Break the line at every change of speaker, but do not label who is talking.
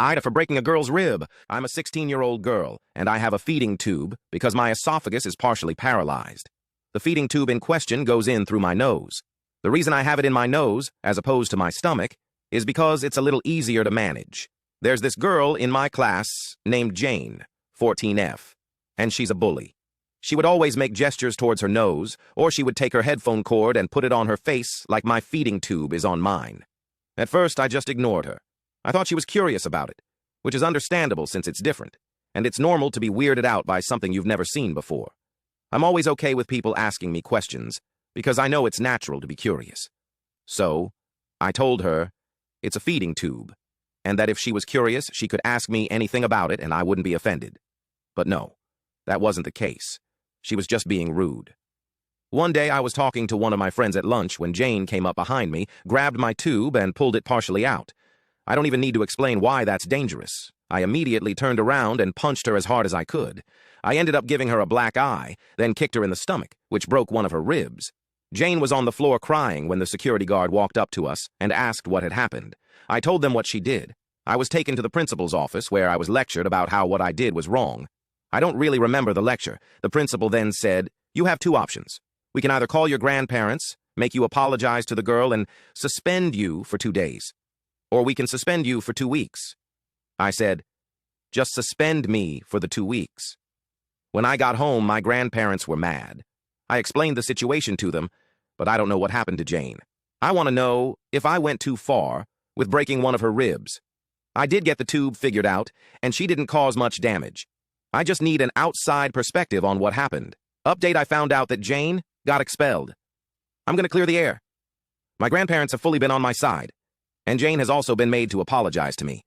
Ida for breaking a girl's rib. I'm a 16-year-old girl, and I have a feeding tube because my esophagus is partially paralyzed. The feeding tube in question goes in through my nose. The reason I have it in my nose, as opposed to my stomach, is because it's a little easier to manage. There's this girl in my class named Jane, 14F, and she's a bully. She would always make gestures towards her nose, or she would take her headphone cord and put it on her face like my feeding tube is on mine. At first, I just ignored her. I thought she was curious about it, which is understandable since it's different, and it's normal to be weirded out by something you've never seen before. I'm always okay with people asking me questions, because I know it's natural to be curious. So, I told her it's a feeding tube, and that if she was curious, she could ask me anything about it and I wouldn't be offended. But no, that wasn't the case. She was just being rude. One day I was talking to one of my friends at lunch when Jane came up behind me, grabbed my tube, and pulled it partially out. I don't even need to explain why that's dangerous. I immediately turned around and punched her as hard as I could. I ended up giving her a black eye, then kicked her in the stomach, which broke one of her ribs. Jane was on the floor crying when the security guard walked up to us and asked what had happened. I told them what she did. I was taken to the principal's office where I was lectured about how what I did was wrong. I don't really remember the lecture. The principal then said, "You have two options. We can either call your grandparents, make you apologize to the girl, and suspend you for 2 days. Or we can suspend you for 2 weeks." I said, "Just suspend me for the 2 weeks." When I got home, my grandparents were mad. I explained the situation to them, but I don't know what happened to Jane. I want to know if I went too far with breaking one of her ribs. I did get the tube figured out, and she didn't cause much damage. I just need an outside perspective on what happened. Update: I found out that Jane got expelled. I'm going to clear the air. My grandparents have fully been on my side, and Jane has also been made to apologize to me.